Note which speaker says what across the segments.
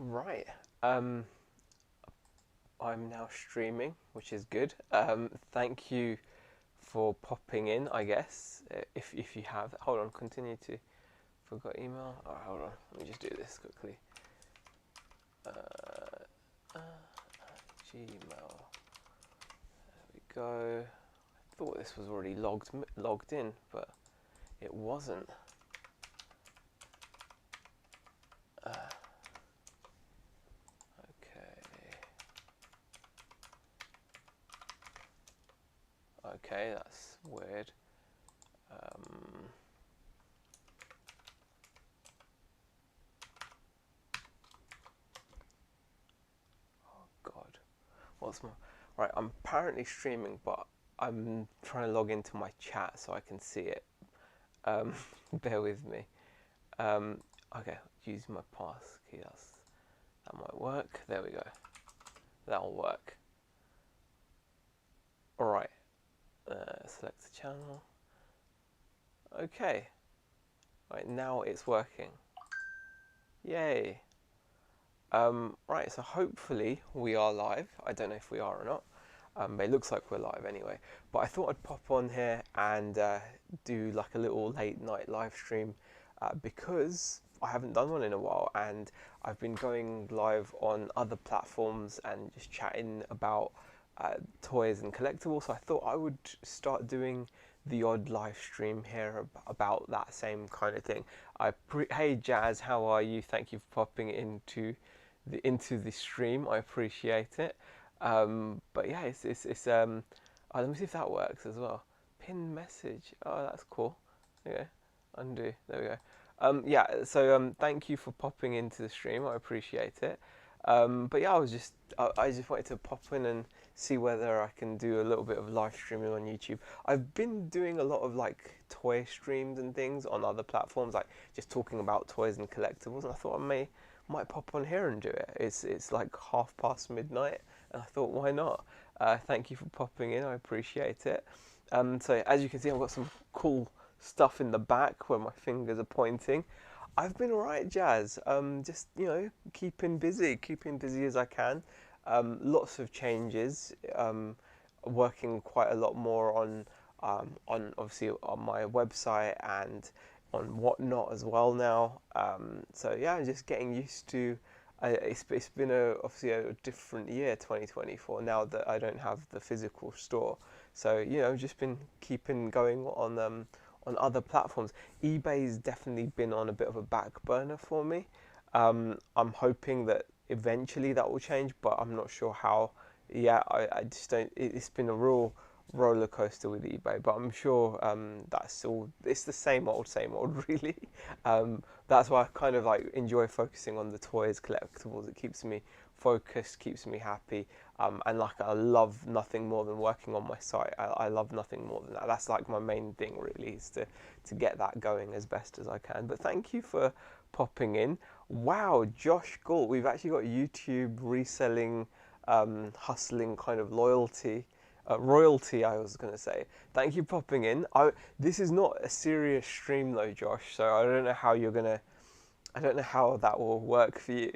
Speaker 1: Right. I'm now streaming, which is good. Thank you for popping in, I guess. If you have, hold on, continue to. Forgot email. All right, hold on. Let me just do this quickly. Uh, Gmail. There we go. I thought this was already logged in, but it wasn't. Okay. Okay, that's weird. Um, oh God, what's my? Right, I'm apparently streaming, but I'm trying to log into my chat so I can see it. Um, bear with me. Um, okay, use my pass key. That might work. There we go. That'll work. All right. Select the channel. Okay. Right, now it's working. Yay. Right, so hopefully we are live. I don't know if we are or not, but it looks like we're live anyway. But I thought I'd pop on here and do like a little late night live stream because I haven't done one in a while, and I've been going live on other platforms and just chatting about toys and collectibles. So I thought I would start doing the odd live stream here about that same kind of thing. Hey Jazz, how are you? Thank you for popping into the stream. I appreciate it. But yeah, oh, let me see if that works as well. Pin message. Oh, that's cool. Okay, undo. There we go. Yeah. So thank you for popping into the stream. I appreciate it. But yeah, I just wanted to pop in and see whether I can do a little bit of live streaming on YouTube. I've been doing a lot of like toy streams and things on other platforms, like just talking about toys and collectibles. And I thought might pop on here and do it. It's like midnight, and I thought, why not? Thank you for popping in. I appreciate it. So as you can see, I've got some cool stuff in the back where my fingers are pointing. I've been alright, Jazz. Just keeping busy as I can. Lots of changes. Working quite a lot more on obviously on my website and on whatnot as well now. So yeah, just getting used to. It's been obviously a different year, 2024. Now that I don't have the physical store, so just been keeping going on other platforms. eBay's definitely been on a bit of a back burner for me. I'm hoping that eventually that will change, but I'm not sure how. Yeah, I just don't. It's been a real roller coaster with eBay, but I'm sure it's the same old really. That's why I kind of like enjoy focusing on the toys, collectibles. It keeps me focused, keeps me happy, and like I love nothing more than working on my site. I love nothing more than that. That's like my main thing really, is to get that going as best as I can. But thank you for popping in. Wow, Josh Galt, we've actually got YouTube reselling, hustling kind of royalty, I was going to say. Thank you for popping in. This is not a serious stream though, Josh, so I don't know how that will work for you.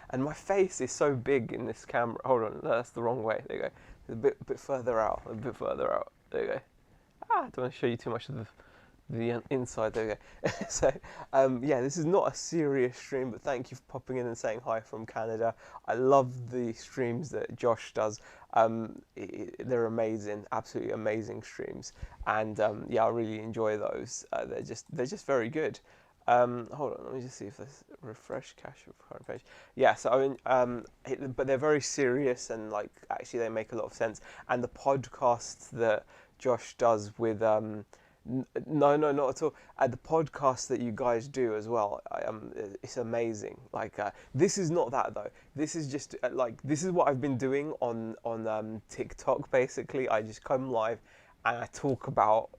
Speaker 1: And my face is so big in this camera. Hold on, no, that's the wrong way. There you go. A bit further out, a bit further out. There you go. I don't want to show you too much of the inside. There we go. So yeah, this is not a serious stream, but thank you for popping in and saying hi from Canada. I love the streams that Josh does. They're amazing, absolutely amazing streams, and yeah, I really enjoy those. They're just very good. Hold on, let me just see if this refresh cache of current page. Yeah, so but they're very serious, and like actually they make a lot of sense. And the podcast that Josh does with no, not at all. The podcast that you guys do as well, it's amazing. Like this is not that though. This is just this is what I've been doing on TikTok. Basically, I just come live and I talk about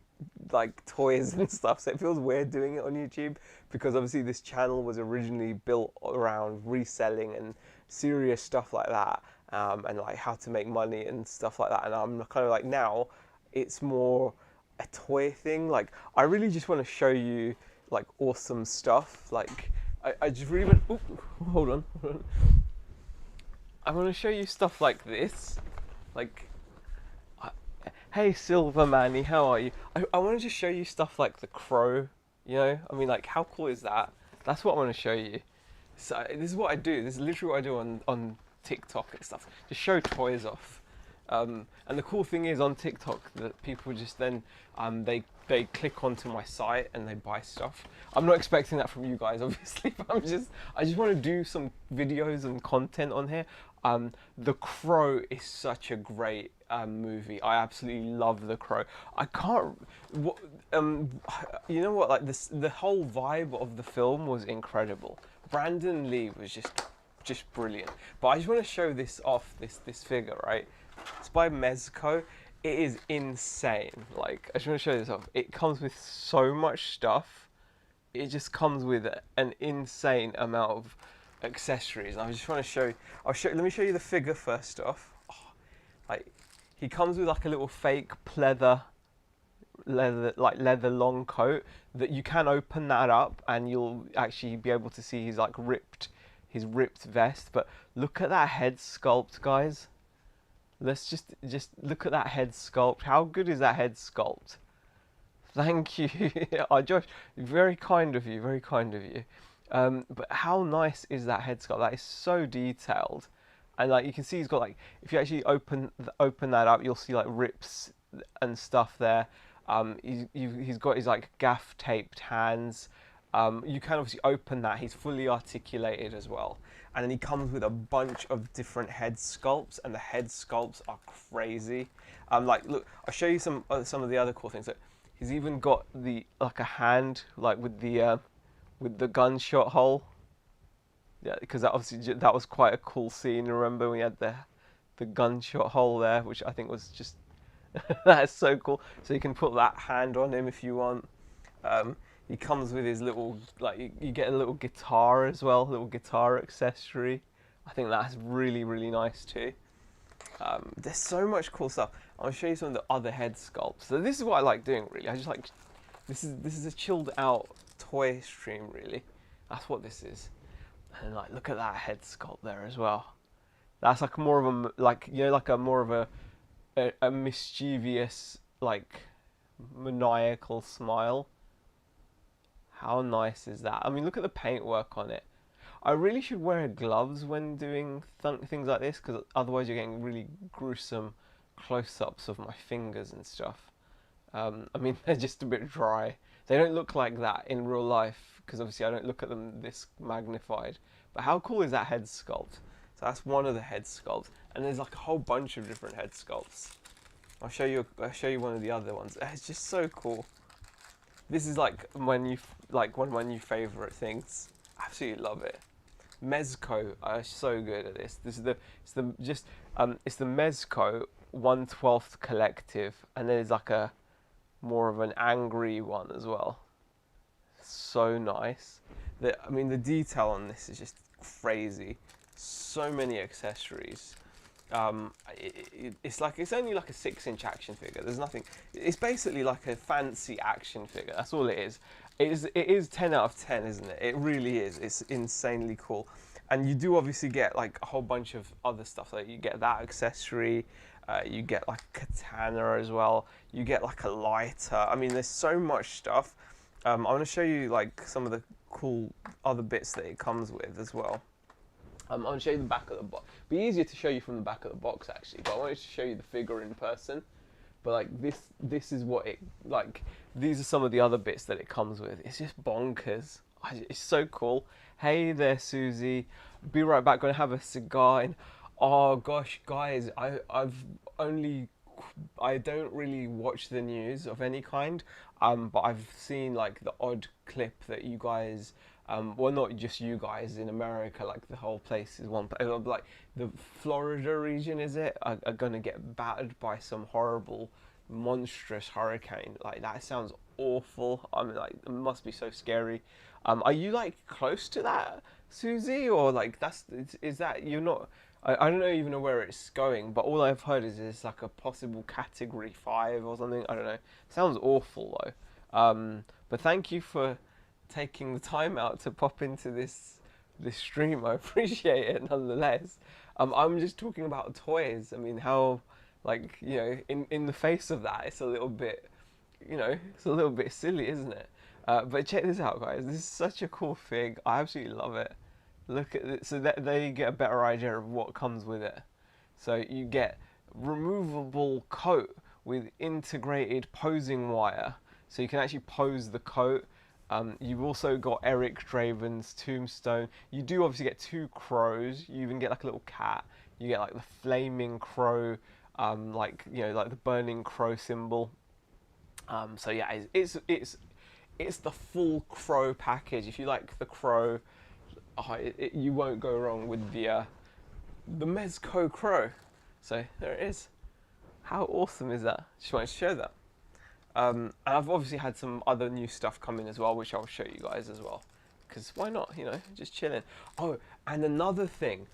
Speaker 1: like toys and stuff. So it feels weird doing it on YouTube because obviously this channel was originally built around reselling and serious stuff like that, and like how to make money and stuff like that. And I'm kind of like now it's more a toy thing. Like I really just want to show you like awesome stuff. Like I just really want. Oop, hold on, hold on. I want to show you stuff like this, like. Hey Silver Manny, how are you? I want to just show you stuff like the crow. You know, I mean, like, how cool is that? That's what I want to show you. So this is what I do. This is literally what I do on TikTok and stuff. Just show toys off. And the cool thing is on TikTok that people just then they click onto my site and they buy stuff. I'm not expecting that from you guys, obviously, but I just want to do some videos and content on here. The Crow is such a great movie. I absolutely love The Crow. I can't. What, you know what? Like this, the whole vibe of the film was incredible. Brandon Lee was just brilliant. But I just want to show this off. This figure, right? It's by Mezco. It is insane. Like, I just want to show this off. It comes with so much stuff. It just comes with an insane amount of accessories. I just want to show. Let me show you the figure first off. Oh, like, he comes with like a little fake leather long coat that you can open that up and you'll actually be able to see his ripped vest. But look at that head sculpt, guys. Let's just look at that head sculpt. How good is that head sculpt? Thank you. Oh, Josh, very kind of you, very kind of you. But how nice is that head sculpt? That is so detailed. And like you can see he's got like, if you actually open that up, you'll see like rips and stuff there. He's got his like gaff taped hands. You can obviously open that. He's fully articulated as well. And then he comes with a bunch of different head sculpts, and the head sculpts are crazy. Like, look, I'll show you some of the other cool things. So he's even got like a hand, like with the gunshot hole. Yeah, because that was quite a cool scene. Remember we had the gunshot hole there, which I think was just that's so cool. So you can put that hand on him if you want. He comes with his little, like, you get a little guitar as well, a little guitar accessory. I think that's really, really nice too. There's so much cool stuff. I'll show you some of the other head sculpts. So this is what I like doing, really. I just like, this is a chilled out toy stream, really. That's what this is. And like, look at that head sculpt there as well. That's like more of a, like, you know, like a more of a mischievous, like, maniacal smile. How nice is that? I mean, look at the paintwork on it. I really should wear gloves when doing things like this, because otherwise you're getting really gruesome close-ups of my fingers and stuff. I mean, they're just a bit dry. They don't look like that in real life, because obviously I don't look at them this magnified. But how cool is that head sculpt? So that's one of the head sculpts, and there's like a whole bunch of different head sculpts. I'll show you one of the other ones. It's just so cool. This is like one of my new favourite things. Absolutely love it. Mezco are so good at this. It's the Mezco 1/12 collective, and there's like a more of an angry one as well. So nice. I mean, the detail on this is just crazy. So many accessories. It's only like a 6-inch action figure. There's nothing. It's basically like a fancy action figure. That's all it is. It is 10 out of 10, isn't it? It really is. It's insanely cool. And you do obviously get like a whole bunch of other stuff. Like you get that accessory. You get like a katana as well. You get like a lighter. I mean, there's so much stuff. I want to show you like some of the cool other bits that it comes with as well. I'm going to show you the back of the box. It'd be easier to show you from the back of the box actually, but I wanted to show you the figure in person. But like this is what it, like, these are some of the other bits that it comes with. It's just bonkers. It's so cool. Hey there, Susie. Be right back. Going to have a cigar. Oh gosh, guys, I don't really watch the news of any kind. But I've seen like the odd clip that you guys. Well, not just you guys in America, like the whole place is one, like the Florida region, is it, are going to get battered by some horrible, monstrous hurricane. Like, that sounds awful. I mean, like, it must be so scary. Are you, like, close to that, Susie? Or, like, is that, you're not, I don't even know where it's going, but all I've heard is it's, like, a possible Category 5 or something. I don't know. Sounds awful, though. But thank you for taking the time out to pop into this stream. I appreciate it nonetheless. I'm just talking about toys. I mean, how, like, you know, in the face of that, it's a little bit, you know, it's a little bit silly, isn't it? But check this out, guys. This is such a cool thing. I absolutely love it. Look at it. So that there you get a better idea of what comes with it. So you get removable coat with integrated posing wire. So you can actually pose the coat. You've also got Eric Draven's tombstone. You do obviously get 2 crows. You even get like a little cat. You get like the flaming crow, like, you know, like the burning crow symbol. So yeah, it's the full crow package. If you like the crow, you won't go wrong with the Mezco crow. So there it is. How awesome is that? Just wanted to show that. And I've obviously had some other new stuff come in as well, which I'll show you guys as well. Because why not, you know, just chilling. Oh, and another thing.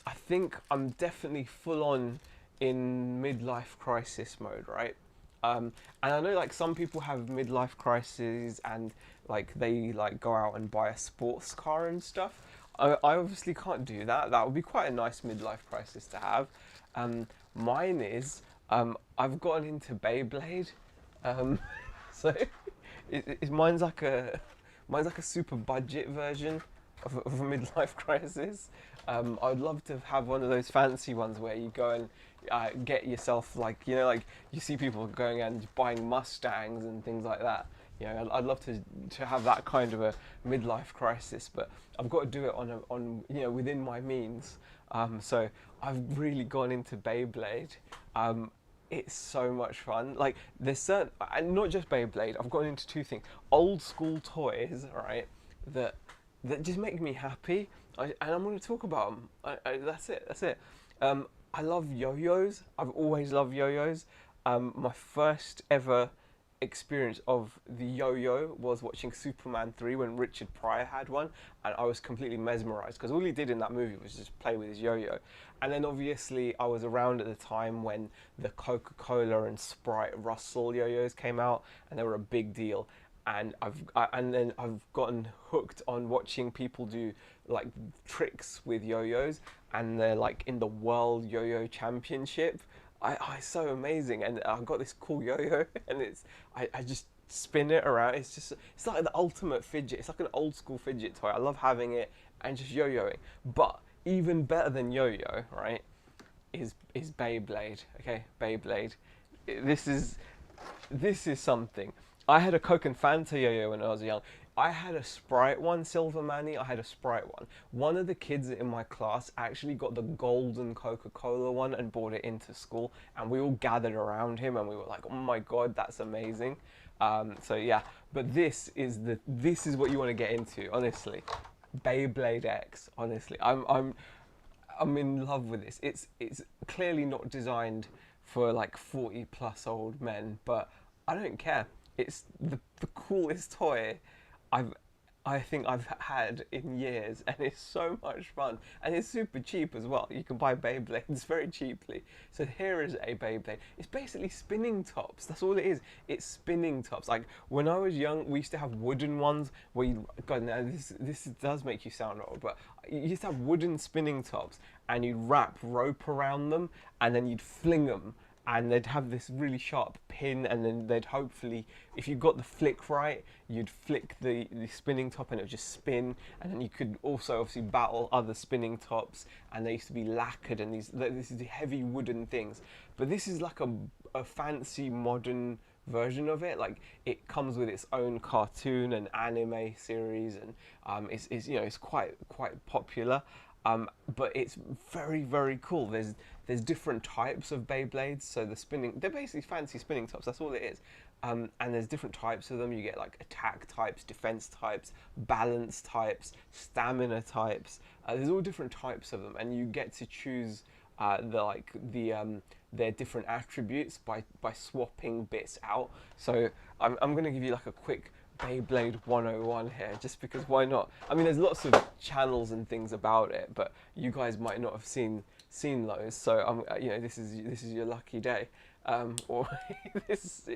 Speaker 1: I think I'm definitely full on in midlife crisis mode, right? And I know like some people have midlife crises and like they like go out and buy a sports car and stuff. I obviously can't do that. That would be quite a nice midlife crisis to have. Mine is I've gotten into Beyblade. So mine's like a super budget version of a midlife crisis. I'd love to have one of those fancy ones where you go and get yourself, like, you know, like you see people going and buying Mustangs and things like that. You know, I'd love to have that kind of a midlife crisis, but I've got to do it on you know, within my means. So I've really gone into Beyblade. It's so much fun. Like, there's certain, and not just Beyblade. I've gone into 2 things: old school toys, right, that just make me happy. And I'm going to talk about them. That's it. That's it. I love yo-yos. I've always loved yo-yos. My first ever experience of the yo-yo was watching Superman 3 when Richard Pryor had one, and I was completely mesmerized because all he did in that movie was just play with his yo-yo. And then obviously I was around at the time when the Coca-Cola and Sprite Russell yo-yos came out, and they were a big deal. And then I've gotten hooked on watching people do like tricks with yo-yos, and they're like in the World Yo-Yo Championship. It's so amazing, and I've got this cool yo-yo, and I just spin it around. It's like the ultimate fidget. It's like an old school fidget toy. I love having it and just yo-yoing. But even better than yo-yo, right, is Beyblade. Okay, Beyblade. This is something. I had a Coke and Fanta yo-yo when I was young. I had a Sprite one, Silver Manny. I had a Sprite one. One of the kids in my class actually got the golden Coca-Cola one and brought it into school, and we all gathered around him and we were like, "Oh my god, that's amazing!" So yeah, but this is what you want to get into, honestly. Beyblade X, honestly, I'm in love with this. It's clearly not designed for like 40+ old men, but I don't care. It's the coolest toy I think I've had in years, and it's so much fun, and it's super cheap as well. You can buy Beyblades very cheaply. So here is a Beyblade. It's basically spinning tops. That's all it is. It's spinning tops. Like when I was young, we used to have wooden ones where you, God, now this does make you sound old, but you used to have wooden spinning tops, and you'd wrap rope around them, and then you'd fling them. And they'd have this really sharp pin, and then they'd hopefully, if you got the flick right, you'd flick the spinning top and it would just spin. And then you could also obviously battle other spinning tops, and they used to be lacquered, and this is the heavy wooden things. But this is like a fancy modern version of it. Like, it comes with its own cartoon and anime series, and it's you know, it's quite popular. But it's very, very cool. There's different types of Beyblades. So they're basically fancy spinning tops. That's all it is. And there's different types of them. You get like attack types, defense types, balance types, stamina types. There's all different types of them, and you get to choose their different attributes by swapping bits out. So I'm going to give you like a quick Beyblade 101 here, just because why not? I mean, there's lots of channels and things about it, but you guys might not have seen those. So you know, this is your lucky day. Or it's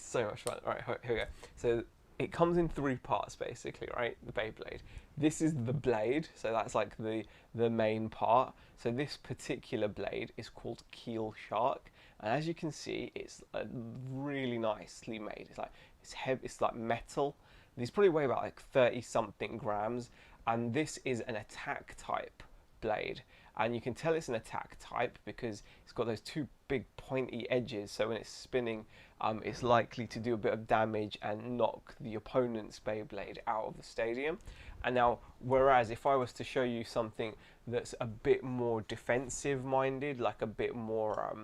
Speaker 1: so much fun. All right, here we go. So it comes in three parts basically, right? The Beyblade. This is the blade, so that's like the main part. So this particular blade is called Keel Shark, and as you can see, it's really nicely made. It's like it's heavy, it's like metal. These probably weigh about like 30 something grams, and this is an attack type blade. And you can tell it's an attack type because it's got those two big pointy edges, so when it's spinning, it's likely to do a bit of damage and knock the opponent's Beyblade out of the stadium. And now, whereas if I was to show you something that's a bit more defensive minded, like a bit more,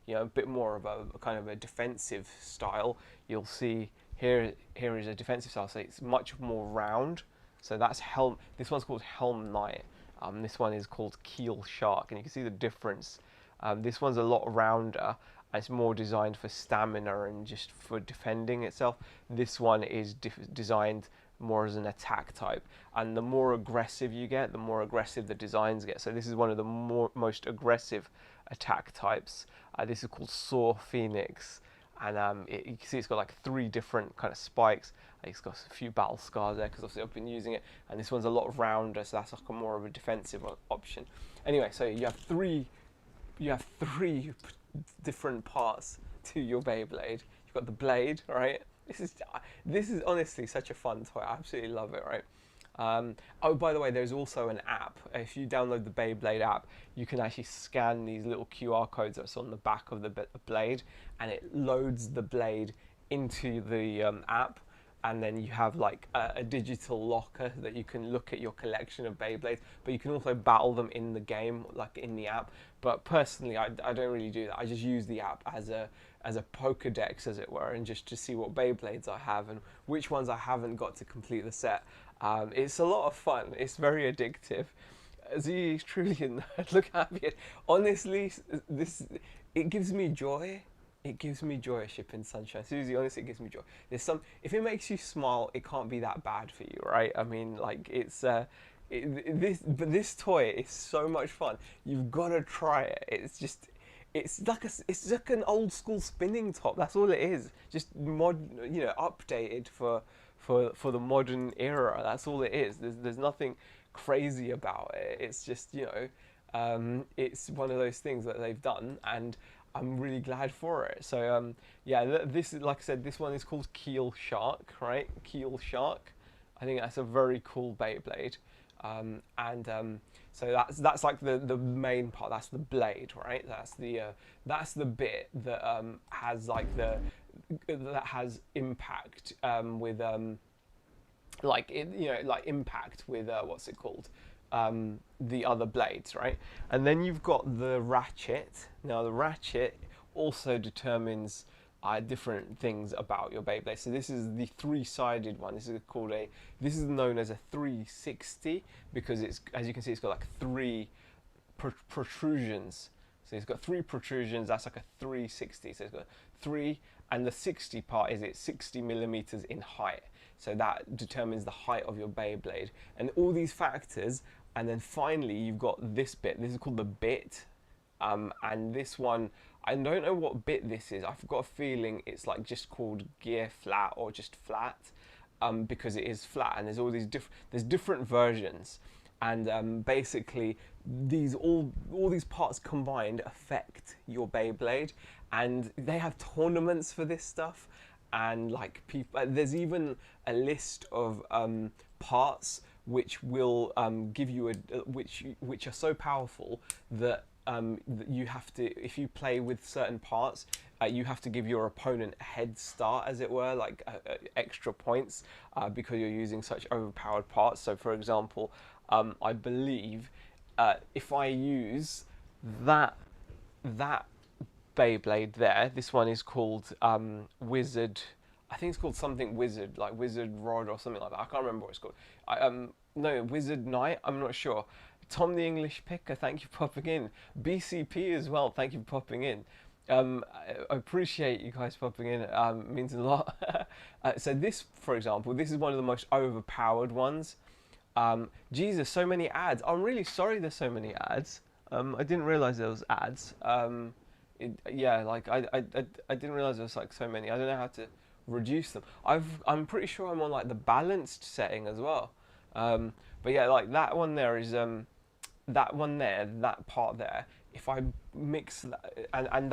Speaker 1: a bit more of a kind of a defensive style, you'll see here is a defensive style, so it's much more round. So that's Helm. This one's called Helm Knight. This one is called Keel Shark, and you can see the difference. This one's a lot rounder. It's more designed for stamina and just for defending itself. This one is designed more as an attack type, and the more aggressive you get, the more aggressive the designs get. So this is one of the most aggressive attack types. This is called Saw Phoenix, and you can see it's got like 3 different kind of spikes. It's got a few battle scars there because obviously I've been using it, and this one's a lot rounder, so that's like a more of a defensive option. Anyway, so you have three different parts to your Beyblade. You've got the blade, right? This is honestly such a fun toy. I absolutely love it, right? Oh, by the way, there's also an app. If you download the Beyblade app, you can actually scan these little QR codes that's on the back of the blade, and it loads the blade into the app. And then you have like a digital locker that you can look at your collection of Beyblades, but you can also battle them in the game, like in the app. But personally, I don't really do that. I just use the app as a Pokedex, as it were, and just to see what Beyblades I have and which ones I haven't got to complete the set. It's a lot of fun. It's very addictive. Z is truly a nerd. Look at me. Honestly, it gives me joy. It gives me joy shipping sunshine. Susie, honestly, it gives me joy. If it makes you smile, it can't be that bad for you, right? I mean, like this toy is so much fun. You've got to try it. It's like an old school spinning top. That's all it is. Just updated for the modern era. That's all it is. There's nothing crazy about it. It's just it's one of those things that they've done, and I'm really glad for it. So this is, like I said, this one is called Keel Shark, right? Keel Shark. I think that's a very cool Beyblade. So that's like the main part. That's the blade, right? That's the bit that has like that has impact with impact with what's it called? The other blades, right? And then you've got the ratchet. Now the ratchet also determines different things about your Beyblade. So this is the 3-sided one. This is known as a 360 because it's, as you can see, it's got like 3 protrusions. So it's got 3 protrusions. That's like a 360. So it's got 3, and the 60 part is it's 60 millimeters in height. So that determines the height of your Beyblade, and all these factors. And then finally, you've got this bit. This is called the bit, and this one, I don't know what bit this is. I've got a feeling it's like just called gear flat or just flat, because it is flat. And there's all these different versions, and basically all these parts combined affect your Beyblade, and they have tournaments for this stuff. And like there's even a list of parts which will give you which are so powerful that you have to, if you play with certain parts, you have to give your opponent a head start, as it were, like extra points, because you're using such overpowered parts. So for example, I believe if I use that Beyblade there, this one is called Wizard. I think it's called something Wizard, like Wizard Rod or something like that. I can't remember what it's called. No, Wizard Knight. I'm not sure. Tom the English Picker, thank you for popping in. BCP as well, thank you for popping in. I appreciate you guys popping in. It means a lot. So this, for example, this is one of the most overpowered ones. Jesus, so many ads. I'm really sorry there's so many ads. I didn't realize there was ads. I didn't realize there was like so many. I don't know how to reduce them. I'm pretty sure I'm on like the balanced setting as well. But yeah, like that one there is that one there, that part there. If I mix that, and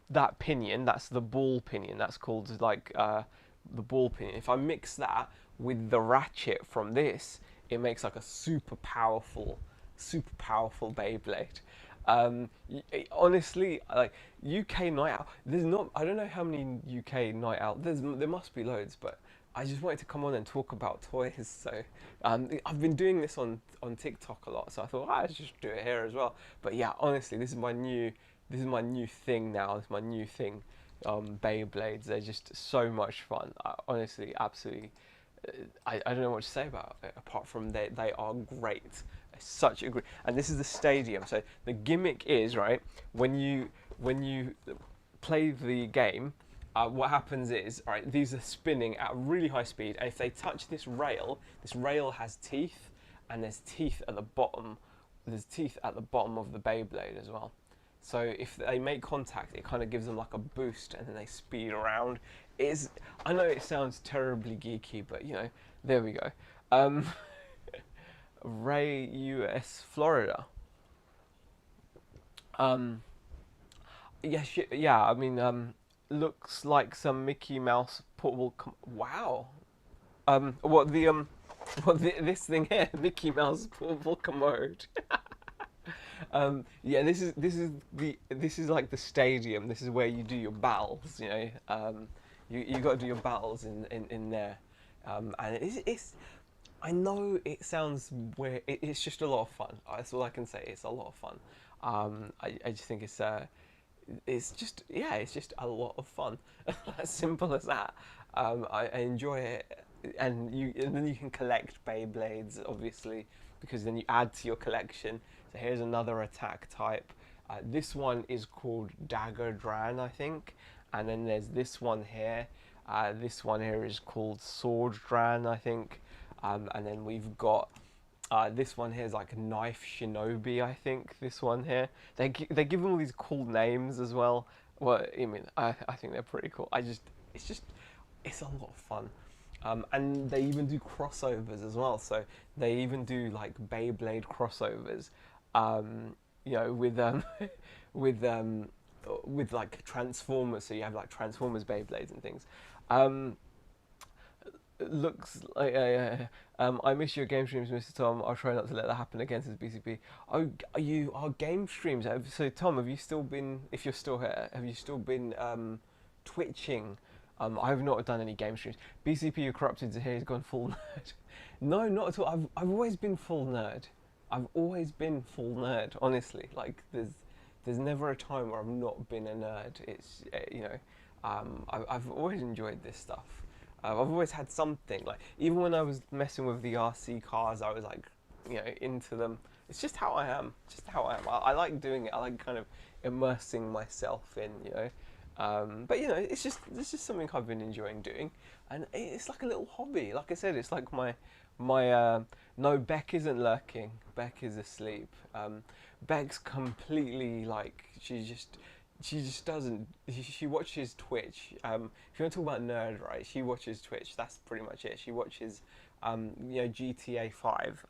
Speaker 1: that pinion, that's the ball pinion. That's called like the ball pinion. If I mix that with the ratchet from this, it makes like a super powerful Beyblade. Honestly, like UK night out, there's not. I don't know how many UK night out. There must be loads, but I just wanted to come on and talk about toys. So I've been doing this on TikTok a lot, so I thought I should just do it here as well. But yeah, honestly, this is my new thing now. This is my new thing. Beyblades, they're just so much fun. Honestly, absolutely. I don't know what to say about it apart from they are great. Such a great, and this is the stadium. So the gimmick is right when you play the game. What happens is, all right, these are spinning at really high speed, and if they touch this rail has teeth, and there's teeth at the bottom. There's teeth at the bottom of the Beyblade as well. So if they make contact, it kind of gives them like a boost, and then they speed around. I know it sounds terribly geeky, but you know, there we go. Um, Ray, US, Florida. Um, yeah, yeah. I mean, looks like some Mickey Mouse portable. Wow. What the this thing here, Mickey Mouse portable commode. Yeah, this is like the stadium. This is where you do your battles. You know, you got to do your battles in there, and it's I know it sounds weird. It's just a lot of fun. That's all I can say. It's a lot of fun. I just think it's just yeah, it's just a lot of fun. As simple as that. I enjoy it, and then you can collect Beyblades, obviously, because then you add to your collection. So here's another attack type. This one is called Dagger Dran, I think, and then there's this one here. This one here is called Sword Dran, I think, and then we've got this one here is like Knife Shinobi, I think. This one here, they give them all these cool names as well. Well, I mean, I think they're pretty cool. It's a lot of fun. And they even do crossovers as well. So they even do like Beyblade crossovers, you know, with with like Transformers. So you have like Transformers Beyblades and things. Looks like I miss your game streams, Mr. Tom. I'll try not to let that happen again since BCP. Oh, are game streams? So Tom, have you still been? If you're still here, have you still been twitching? I've not done any game streams. BCP, you're corrupted to here. He's gone full nerd. No, not at all. I've always been full nerd. I've always been full nerd. Honestly, like there's never a time where I've not been a nerd. It's you know, I've always enjoyed this stuff. I've always had something, like even when I was messing with the RC cars, I was like, you know, into them. It's just how I am. Just how I am. I like doing it. I like kind of immersing myself in, you know. But you know, it's just something I've been enjoying doing, and it's like a little hobby. Like I said, it's like my no, Beck isn't lurking. Beck is asleep. Beck's completely like she just doesn't. She watches Twitch. If you want to talk about nerd, right? She watches Twitch. That's pretty much it. She watches, you know, GTA 5.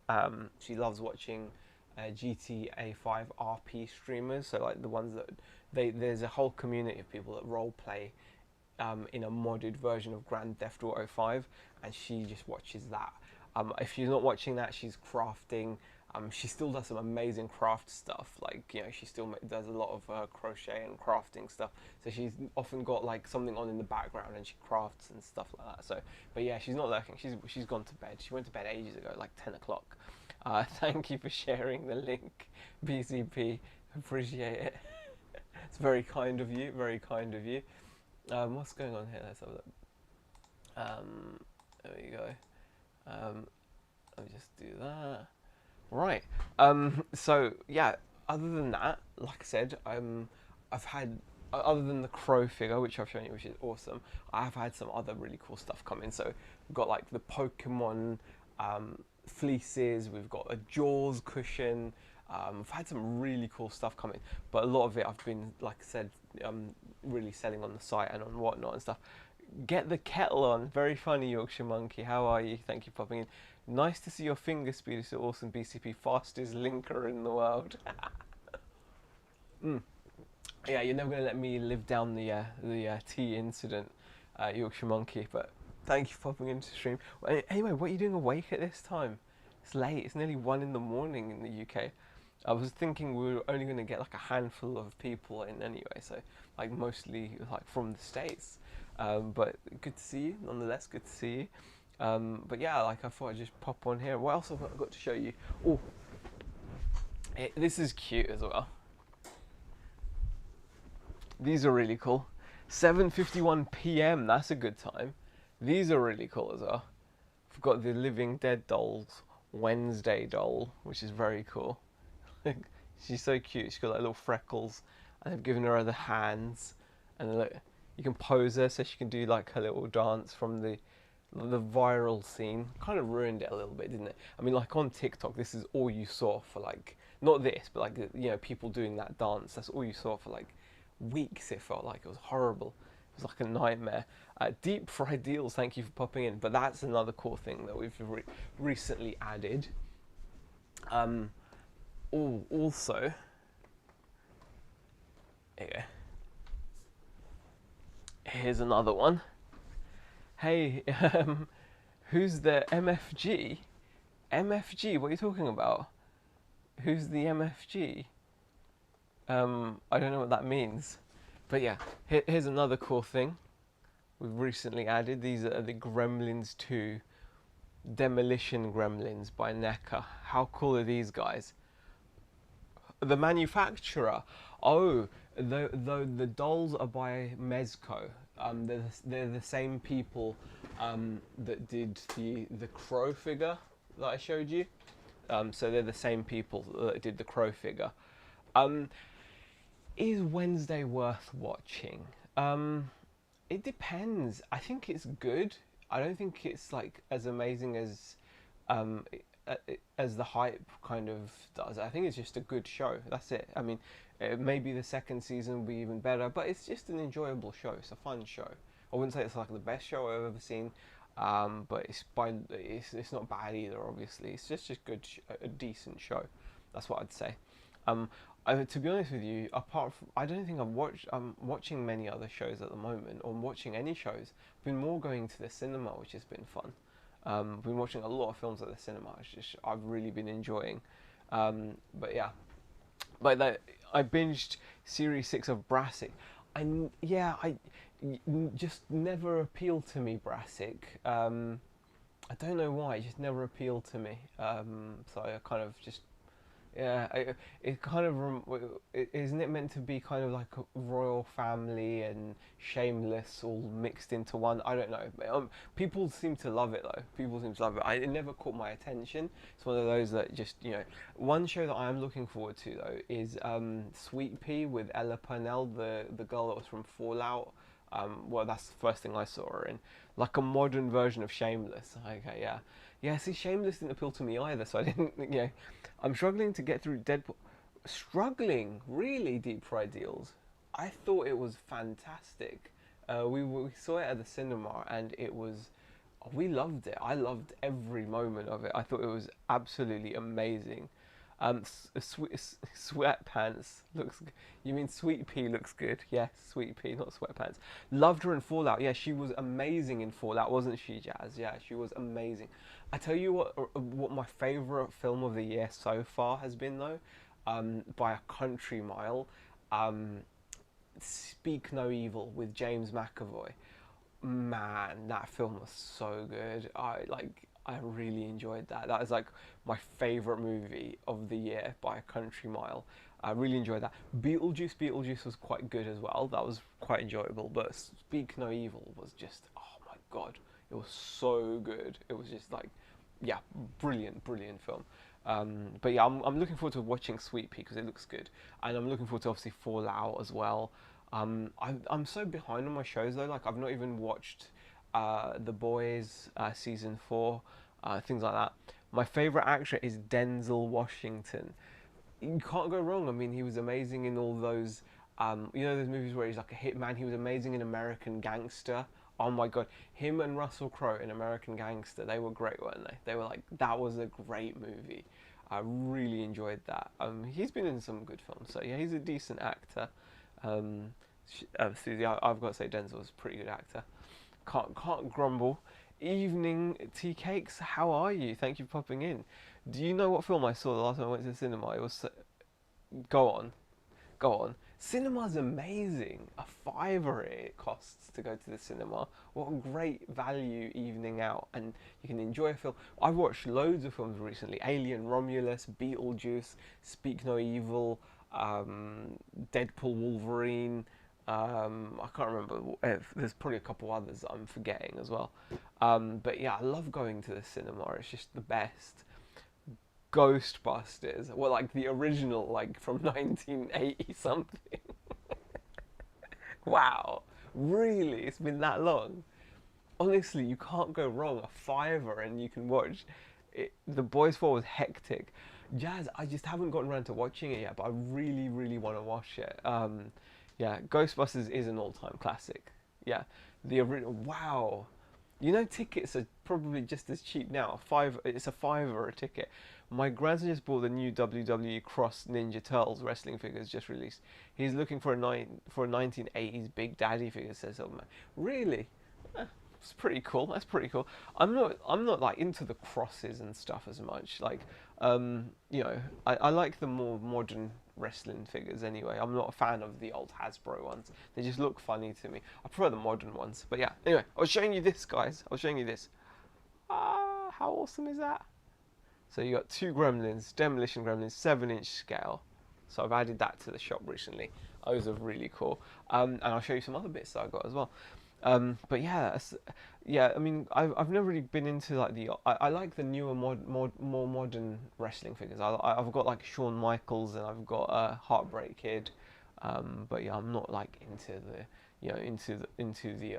Speaker 1: She loves watching GTA 5 RP streamers. So like the ones that there's a whole community of people that role play in a modded version of Grand Theft Auto 5, and she just watches that. If she's not watching that, she's crafting. She still does some amazing craft stuff, like, you know, she still does a lot of crochet and crafting stuff. So she's often got like something on in the background, and she crafts and stuff like that. So, but yeah, she's not lurking. She's gone to bed. She went to bed ages ago, like 10 o'clock. Thank you for sharing the link, BCP. Appreciate it. It's very kind of you. Very kind of you. What's going on here? Let's have a look. There we go. Let me just do that. Right. So yeah. Other than that, like I said, I've had other than the crow figure, which I've shown you, which is awesome. I have had some other really cool stuff come in. So we've got like the Pokemon fleeces. We've got a Jaws cushion. I've had some really cool stuff coming, but a lot of it I've been, like I said, really selling on the site and on whatnot and stuff. Get the kettle on. Very funny, Yorkshire Monkey. How are you? Thank you for popping in. Nice to see your finger speed is so awesome. BCP, fastest linker in the world. mm. Yeah, you're never gonna let me live down the tea incident, Yorkshire Monkey. But thank you for popping into the stream. Anyway, what are you doing awake at this time? It's late. It's nearly 1 in the morning in the UK. I was thinking we were only going to get like a handful of people in anyway, so like mostly like from the States. But good to see you, nonetheless. Good to see you. But yeah, like I thought I'd just pop on here. What else have I got to show you? Oh, this is cute as well. These are really cool. 7:51 p.m. That's a good time. These are really cool as well. I've got the Living Dead dolls Wednesday doll, which is very cool. She's so cute. She's got like little freckles, and they've given her the hands, and look, you can pose her so she can do like her little dance from the viral scene. Kind of ruined it a little bit, didn't it? I mean, like on TikTok, this is all you saw for like not this, but like people doing that dance. That's all you saw for like weeks. It felt like it was horrible. It was like a nightmare. Deep fried deals. Thank you for popping in. But that's another cool thing that we've recently added. Also, here you go. Here's another one. Hey, who's the MFG? MFG? What are you talking about? Who's the MFG? I don't know what that means. But yeah, here's another cool thing we've recently added. These are the Gremlins 2 Demolition Gremlins by NECA. How cool are these guys? The manufacturer, the dolls are by Mezco. They're the same people that did the Crow figure that I showed you. So they're the same people that did the Crow figure. Is Wednesday worth watching? It depends. I think it's good. I don't think it's like as amazing as the hype kind of does. I think it's just a good show. That's it. I mean, maybe the second season will be even better, but it's just an enjoyable show. It's a fun show. I wouldn't say it's like the best show I've ever seen, but it's not bad either. Obviously, it's just good, a decent show. That's what I'd say. To be honest with you, apart from, I don't think I'm watching many other shows at the moment, or I'm watching any shows. I've been more going to the cinema, which has been fun. I've been watching a lot of films at the cinema. I've really been enjoying. But yeah, I binged series 6 of Brassic. I just never appealed to me, Brassic. I don't know why. It just never appealed to me. So I kind of just. Yeah, it kind of isn't it meant to be kind of like a royal family and Shameless all mixed into one? I don't know. People seem to love it though. People seem to love it. It never caught my attention. It's one of those that just One show that I am looking forward to though is Sweet Pea with Ella Purnell, the girl that was from Fallout. Well, that's the first thing I saw her in, like a modern version of Shameless. Okay, yeah. Yeah, see, Shameless didn't appeal to me either, so I didn't, I'm struggling to get through Deadpool. Struggling, really, Deep Fried Deals. I thought it was fantastic. We saw it at the cinema, and we loved it. I loved every moment of it. I thought it was absolutely amazing. Sweatpants looks. You mean Sweet Pea looks good? Yes, Sweet Pea, not Sweatpants. Loved her in Fallout. Yeah, she was amazing in Fallout, wasn't she, Jazz? Yeah, she was amazing. I tell you what my favourite film of the year so far has been though, by a country mile. Speak No Evil with James McAvoy. Man, that film was so good. I really enjoyed that. That is like my favourite movie of the year by a country mile. I really enjoyed that. Beetlejuice was quite good as well. That was quite enjoyable. But Speak No Evil was just, oh my god, it was so good. It was just like, yeah, brilliant film. But yeah, I'm looking forward to watching Sweet Pea because it looks good, and I'm looking forward to obviously Fallout as well. I'm so behind on my shows though. Like I've not even watched The Boys season 4, things like that. My favourite actor is Denzel Washington. You can't go wrong. I mean, he was amazing in all those, those movies where he's like a hitman. He was amazing in American Gangster. Oh my god, him and Russell Crowe in American Gangster, they were great, weren't they? They were like, that was a great movie. I really enjoyed that. He's been in some good films, so yeah, he's a decent actor. Susie, I've got to say Denzel's a pretty good actor. Can't grumble. Evening tea cakes, how are you? Thank you for popping in. Do you know what film I saw the last time I went to the cinema? It was go on. Go on. Cinema's amazing. A fiver it costs to go to the cinema. What a great value evening out, and you can enjoy a film. I've watched loads of films recently: Alien, Romulus, Beetlejuice, Speak No Evil, Deadpool, Wolverine. I can't remember. There's probably a couple others that I'm forgetting as well. But yeah, I love going to the cinema. It's just the best. Ghostbusters, well, like the original, like from 1980 something. Wow, really? It's been that long? Honestly, you can't go wrong. A fiver, and you can watch it. The Boys 4 was hectic. Jazz, I just haven't gotten around to watching it yet, but I really, really want to watch it. Yeah, Ghostbusters is an all-time classic. Yeah, the original. Wow, you know, tickets are probably just as cheap now. It's a fiver a ticket. My grandson just bought the new WWE Cross Ninja Turtles wrestling figures just released. He's looking for a 1980s Big Daddy figure. Says, "Oh man, really? It's pretty cool. That's pretty cool." I'm not like into the crosses and stuff as much. Like, I like the more modern wrestling figures anyway. I'm not a fan of the old Hasbro ones. They just look funny to me. I prefer the modern ones. But yeah, anyway, I was showing you this, guys. I was showing you this. How awesome is that? So you got two Gremlins, Demolition Gremlins, 7-inch scale. So I've added that to the shop recently. Those are really cool. And I'll show you some other bits that I got as well. But yeah, yeah. I mean, I've never really been into like I like the newer more modern wrestling figures. I've got like Shawn Michaels and I've got Heartbreak Kid. But yeah, I'm not like into the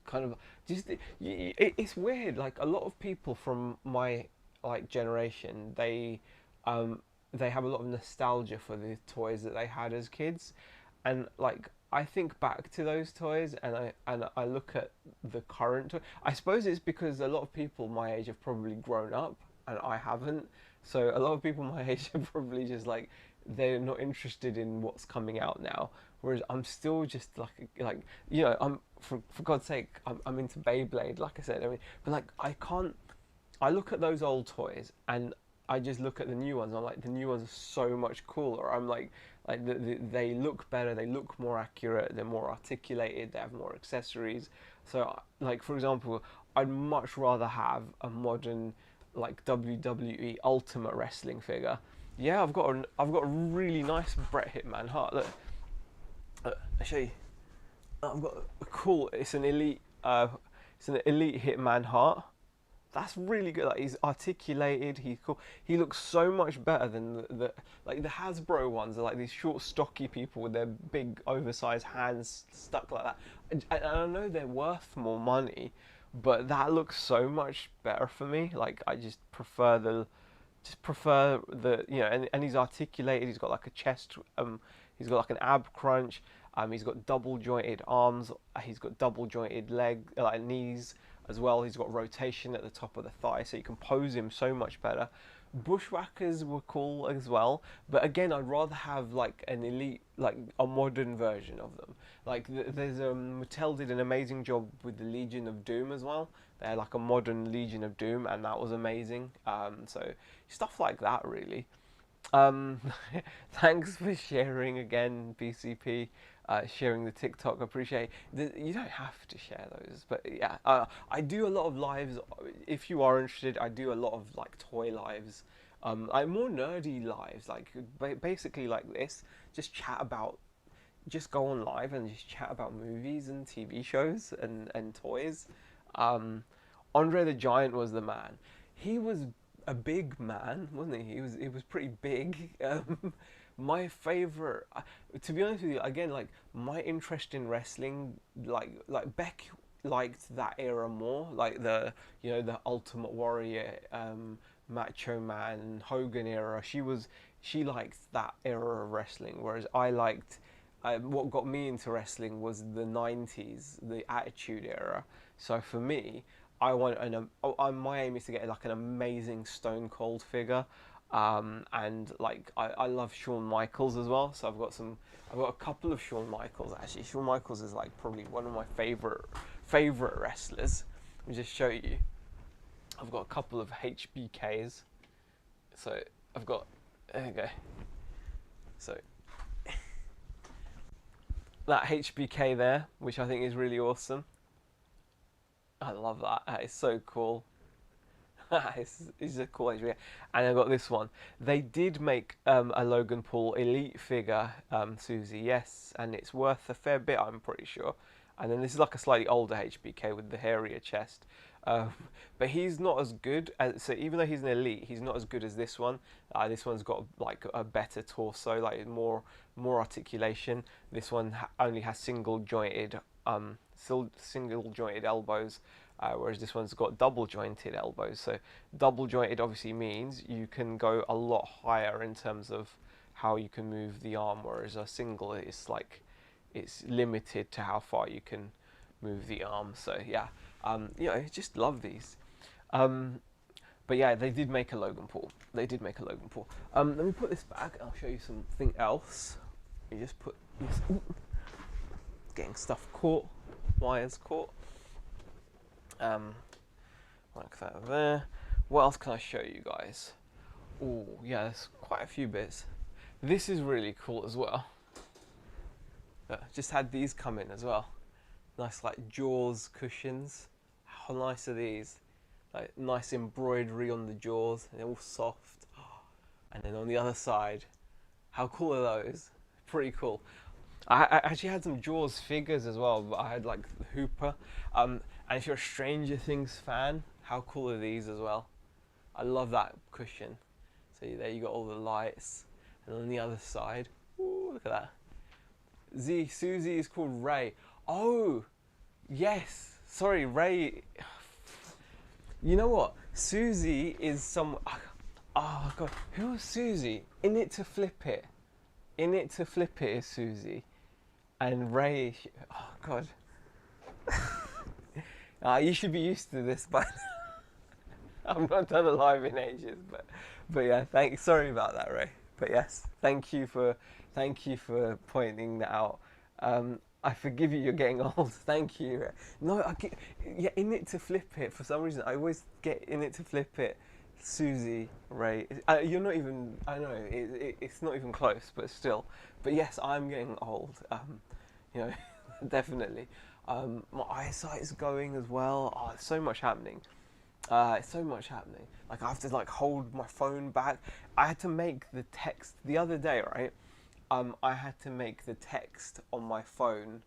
Speaker 1: kind of just it's weird. Like a lot of people from my like generation, they have a lot of nostalgia for the toys that they had as kids, and like I think back to those toys and I look at the current toy. I suppose it's because a lot of people my age have probably grown up and I haven't. So a lot of people my age are probably just like they're not interested in what's coming out now. Whereas I'm still just like I'm for God's sake I'm into Beyblade, like I said. I mean, but like I can't. I look at those old toys and I just look at the new ones. I'm like, the new ones are so much cooler. I'm like they look better. They look more accurate. They're more articulated. They have more accessories. So, like for example, I'd much rather have a modern like WWE Ultimate Wrestling figure. Yeah, I've got a really nice Bret Hitman Hart. Look, I'll show you. I've got a cool. It's an elite. It's an elite Hitman Hart. That's really good. Like he's articulated. He's cool. He looks so much better than the like the Hasbro ones are like these short, stocky people with their big, oversized hands stuck like that. And I know they're worth more money, but that looks so much better for me. Like I just prefer the and he's articulated. He's got like a chest. He's got like an ab crunch. He's got double jointed arms. He's got double jointed like knees as well. He's got rotation at the top of the thigh, so you can pose him so much better. Bushwhackers were cool as well, but again, I'd rather have like an elite, like a modern version of them. Like there's Mattel did an amazing job with the Legion of Doom as well. They had like a modern Legion of Doom, and that was amazing. So stuff like that, really. Um, Thanks for sharing again, BCP. Sharing the TikTok, appreciate you don't have to share those, but yeah, I do a lot of lives. If you are interested, I do a lot of like toy lives, like more nerdy lives, like basically like this. Just go on live and just chat about movies and TV shows and toys. Andre the Giant was the man. He was a big man, wasn't he? He was pretty big. My favorite, to be honest with you, again, like my interest in wrestling, like Beck liked that era more, like the Ultimate Warrior, Macho Man, Hogan era. She liked that era of wrestling, whereas I liked what got me into wrestling was the 90s, the Attitude Era. So for me, my aim is to get like an amazing Stone Cold figure. And like I love Shawn Michaels as well. So I've got a couple of Shawn Michaels actually. Shawn Michaels is like probably one of my favorite wrestlers. Let me just show you. I've got a couple of HBKs. So I've got, there you go. So that HBK there, which I think is really awesome. I love that. That is so cool. it's a cool HBK. And I got this one. They did make a Logan Paul Elite figure, Susie, yes, and it's worth a fair bit, I'm pretty sure. And then this is like a slightly older HBK with the hairier chest. Um, but he's not as good as, so even though he's an elite, he's not as good as this one. This one's got like a better torso, like more articulation. This one only has single jointed elbows, whereas this one's got double jointed elbows. So double jointed obviously means you can go a lot higher in terms of how you can move the arm, whereas a single is like it's limited to how far you can move the arm. So yeah, I just love these. But yeah, they did make a Logan Paul. They did make a Logan Paul. Let me put this back. I'll show you something else. You just put this. Ooh, getting stuff caught, wires caught. Like that there. What else can I show you guys? Oh yeah, there's quite a few bits. This is really cool as well. Just had these come in as well. Nice like Jaws cushions. How nice are these? Like nice embroidery on the jaws. They're all soft. And then on the other side, how cool are those? Pretty cool. I actually had some Jaws figures as well. But I had like Hooper. And if you're a Stranger Things fan, how cool are these as well? I love that cushion. So there you got all the lights. And on the other side, ooh, look at that. Susie is called Ray. Oh, yes. Sorry, Ray. You know what? Susie is some. Oh god, who was Susie? In It to Flip It. In It to Flip It is Susie, and Ray. Oh god. You should be used to this, but I've not done a live in ages. But yeah, sorry about that, Ray. But yes, thank you for pointing that out. I forgive you. You're getting old. Thank you. No, In It to Flip It. For some reason, I always get In It to Flip It. Susie, Ray. You're not even. I know it's not even close, but still. But yes, I'm getting old. Definitely. My eyesight is going as well. Oh, there's so much happening. So much happening. Like I have to like hold my phone back. I had to make the text the other day, right? I had to make the text on my phone.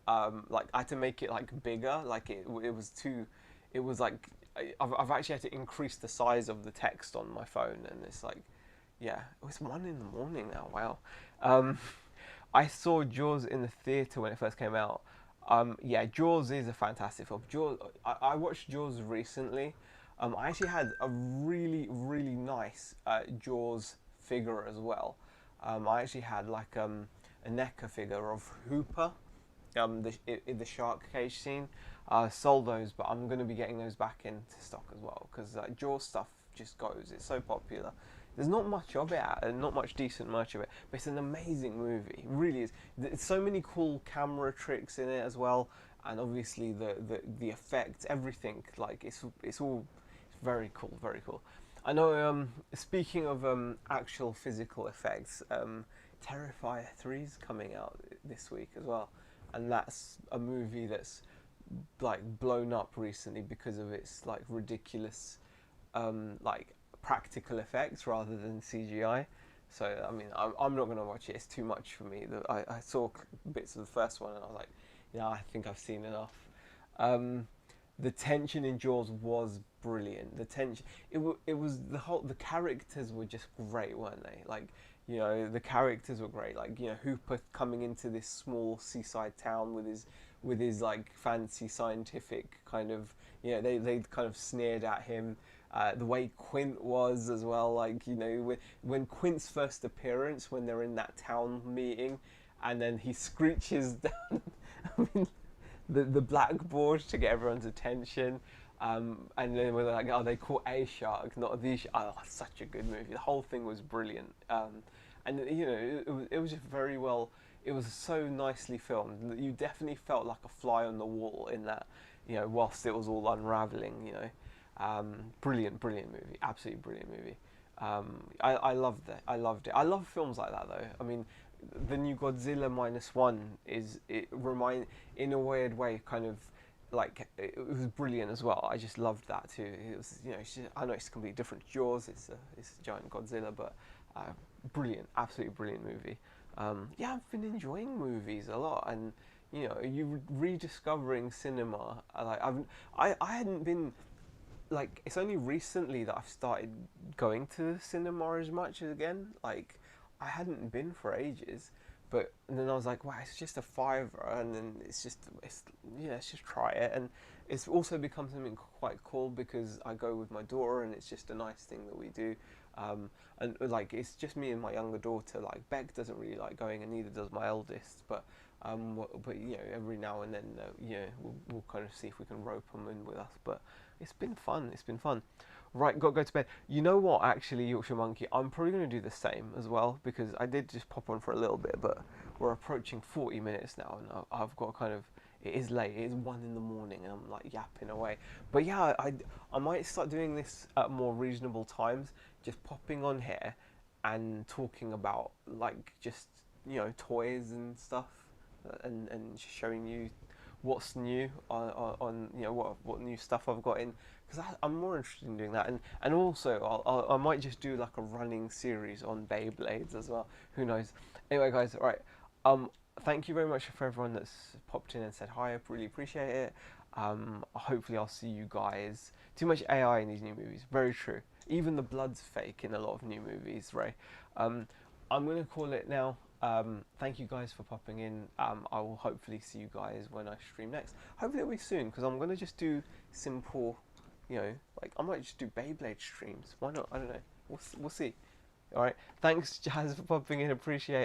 Speaker 1: Like I had to make it like bigger. Like it was too. It was like I've actually had to increase the size of the text on my phone, and it's like, yeah, it was 1 a.m. now. Wow. I saw Jaws in the theater when it first came out. Yeah, Jaws is a fantastic film. I watched Jaws recently. I actually had a really, really nice Jaws figure as well. I actually had like a NECA figure of Hooper, the shark cage scene. Sold those, but I'm going to be getting those back into stock as well because Jaws stuff just goes. It's so popular. There's not much of it, not much decent merch of it, but it's an amazing movie. It really is. There's so many cool camera tricks in it as well, and obviously the effects, everything. Like it's all very cool, very cool. I know. Speaking of actual physical effects, Terrifier 3 is coming out this week as well, and that's a movie that's like blown up recently because of its like ridiculous, like practical effects rather than CGI. So I mean, I'm not going to watch it. It's too much for me. I saw bits of the first one and I was like, yeah, I think I've seen enough. The tension in Jaws was brilliant. The tension, it was the characters were just great, weren't they? Like, the characters were great. Like, Hooper coming into this small seaside town with his like fancy scientific kind of, they kind of sneered at him. The way Quint was as well, like when Quint's first appearance when they're in that town meeting, and then he screeches down I mean, the blackboard to get everyone's attention. And then we're like, oh, they caught a shark, not the shark. Oh, such a good movie. The whole thing was brilliant. And you know, it was just very well. It was so nicely filmed. You definitely felt like a fly on the wall in that. You know, whilst it was all unraveling. You know, brilliant, brilliant movie. Absolutely brilliant movie. I loved it. I loved it. I love films like that though. I mean, the new Godzilla minus one is it remind in a weird way kind of like it was brilliant as well. I just loved that too. It was I know it's completely different Jaws. It's a giant Godzilla, but brilliant, absolutely brilliant movie. Yeah, I've been enjoying movies a lot, and you rediscovering cinema. I hadn't been like it's only recently that I've started going to the cinema as much again. Like I hadn't been for ages, but and then I was like, wow, it's just a fiver, and then let's just try it, and it's also become something quite cool because I go with my daughter, and it's just a nice thing that we do. And like it's just me and my younger daughter. Like Beck doesn't really like going, and neither does my eldest. But every now and then, we'll kind of see if we can rope them in with us. But it's been fun. It's been fun. Right, got to go to bed. You know what? Actually, Yorkshire Monkey, I'm probably going to do the same as well because I did just pop on for a little bit, but we're approaching 40 minutes now, and I've got kind of. It is late. It is 1 in the morning, and I'm like yapping away. But yeah, I might start doing this at more reasonable times, just popping on here and talking about like just toys and stuff, and showing you what's new on what new stuff I've got in because I'm more interested in doing that and also I might just do like a running series on Beyblades as well. Who knows? Anyway, guys, all right. Thank you very much for everyone that's popped in and said hi. I really appreciate it. Hopefully, I'll see you guys. Too much AI in these new movies. Very true. Even the blood's fake in a lot of new movies, right? I'm going to call it now. Thank you guys for popping in. I will hopefully see you guys when I stream next. Hopefully it'll be soon because I'm going to just do simple, like I might just do Beyblade streams. Why not? I don't know. We'll see. All right. Thanks, Jazz, for popping in. Appreciate it.